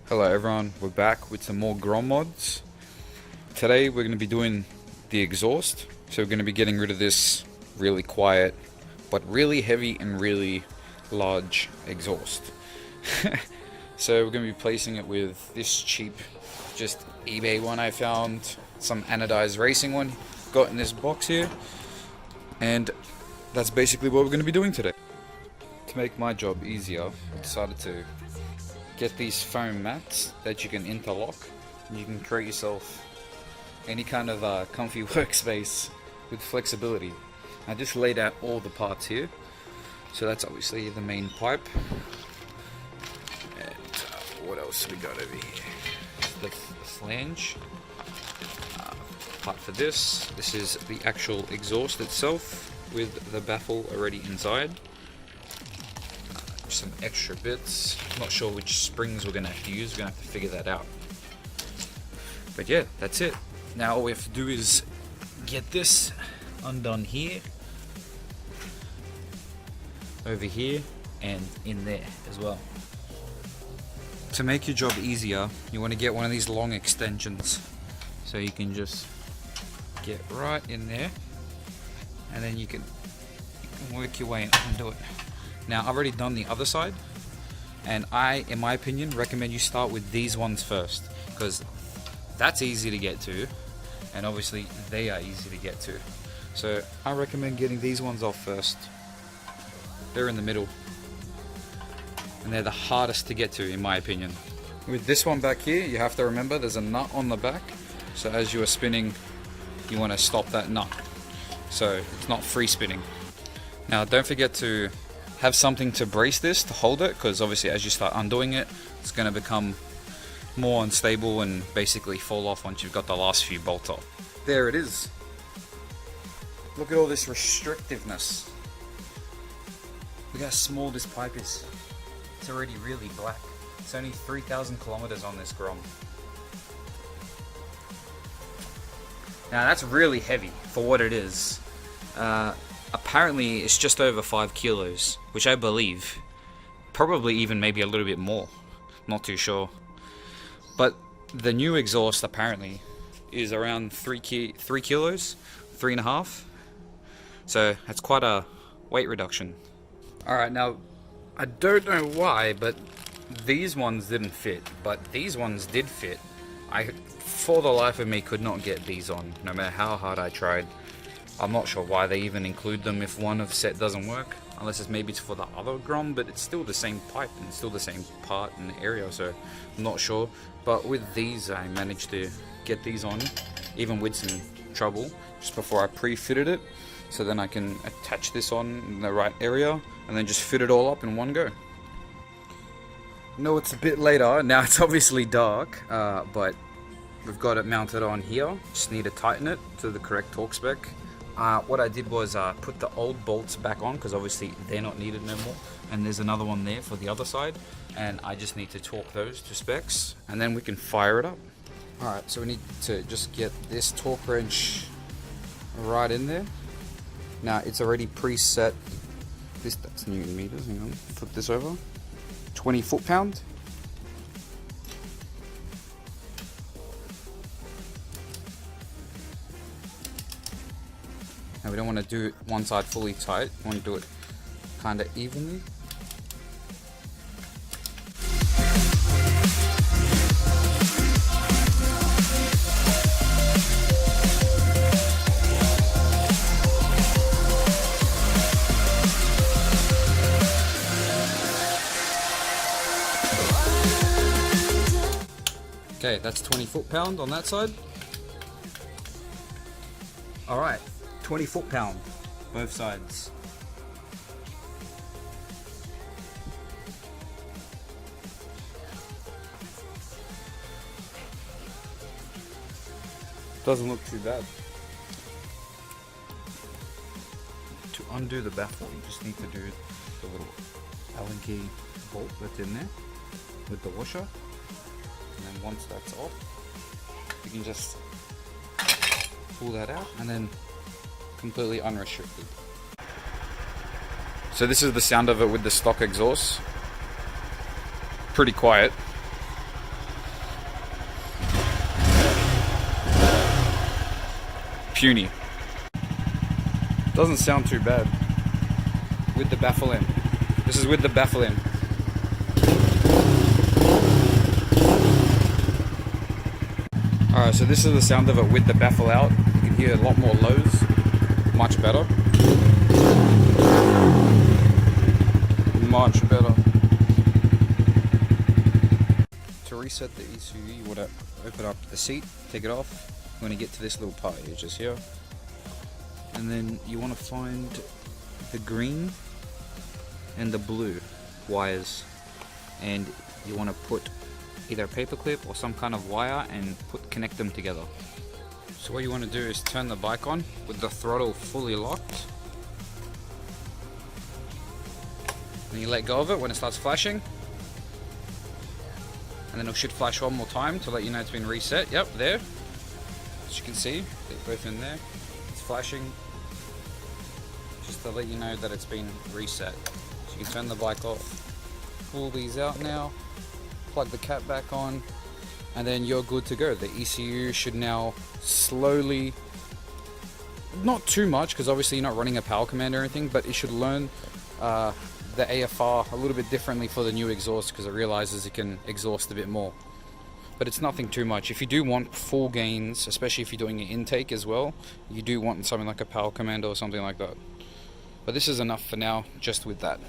Hello everyone, we're back with some more Grom mods. Today we're going to be doing the exhaust. So we're going to be getting rid of this really quiet but really heavy and really large exhaust. So we're going to be replacing it with this cheap, just eBay one I found, some anodized racing one, got in this box here. And that's basically what we're going to be doing today. To make my job easier, I decided to get these foam mats that you can interlock, and you can create yourself any kind of comfy workspace with flexibility. I just laid out all the parts here, so that's obviously the main pipe. And what else we got over here? The flange. Part for this. This is the actual exhaust itself with the baffle already inside. Some extra bits. Not sure which springs we're gonna have to use. We're gonna have to figure that out. But yeah, that's it. Now all we have to do is get this undone here, over here, and in there as well. To make your job easier, you want to get one of these long extensions, so you can just get right in there, and then you can work your way and undo it. Now I've already done the other side, and I, in my opinion, recommend you start with these ones first, because that's easy to get to, and obviously they are easy to get to. So I recommend getting these ones off first. They're in the middle, and they're the hardest to get to in my opinion. With this one back here, you have to remember there's a nut on the back, so as you are spinning, you want to stop that nut, so it's not free spinning. Now don't forget to have something to brace this to hold it, because obviously as you start undoing it, it's going to become more unstable and basically fall off once you've got the last few bolts off. There it is. Look at all this restrictiveness. Look how small this pipe is. It's already really black. It's only 3,000 kilometers on this Grom. Now that's really heavy for what it is. Apparently it's just over 5 kilos, which I believe, probably even maybe a little bit more, not too sure. But the new exhaust apparently is around 3 kilos, 3.5, so that's quite a weight reduction. Alright, now I don't know why, but these ones didn't fit, but these ones did fit. I, for the life of me, could not get these on, no matter how hard I tried. I'm not sure why they even include them if one of set doesn't work, unless it's maybe it's for the other Grom, but it's still the same pipe and it's still the same part in the area, so I'm not sure. But with these, I managed to get these on, even with some trouble, just before I pre-fitted it, so then I can attach this on in the right area and then just fit it all up in one go. No, it's a bit later, now it's obviously dark, but we've got it mounted on here. Just need to tighten it to the correct torque spec. What I did was put the old bolts back on, because obviously they're not needed no more, and there's another one there for the other side, and I just need to torque those to specs and then we can fire it up. Alright, so we need to just get this torque wrench right in there. Now it's already preset. That's Newton meters, hang on, flip this over. 20 foot-pound. Now we don't want to do one side fully tight, we want to do it kind of evenly. Okay, that's 20 foot-pound on that side. Alright. 20 foot-pound, both sides. Doesn't look too bad. To undo the baffle, you just need to do the little Allen key bolt that's in there with the washer, and then once that's off, you can just pull that out and then completely unrestricted. So this is the sound of it with the stock exhaust. Pretty quiet. puny. Doesn't sound too bad. With the baffle in. This is with the baffle in. Alright, so this is the sound of it with the baffle out. You can hear a lot more lows. Much better. Much better. To reset the ECU, you want to open up the seat, take it off. When you get to this little part, you're just here. And then you want to find the green and the blue wires. And you want to put either a paper clip or some kind of wire and connect them together. So what you want to do is turn the bike on with the throttle fully locked. And you let go of it when it starts flashing. And then it should flash one more time to let you know it's been reset. Yep, there. As you can see, they're both in there. It's flashing just to let you know that it's been reset. So you can turn the bike off, pull these out now, plug the cap back on, and then you're good to go. The ECU should now slowly, not too much because obviously you're not running a power command or anything, but it should learn the AFR a little bit differently for the new exhaust because it realizes it can exhaust a bit more. But it's nothing too much. If you do want full gains, especially if you're doing an intake as well, you do want something like a power commando or something like that. But this is enough for now, just with that.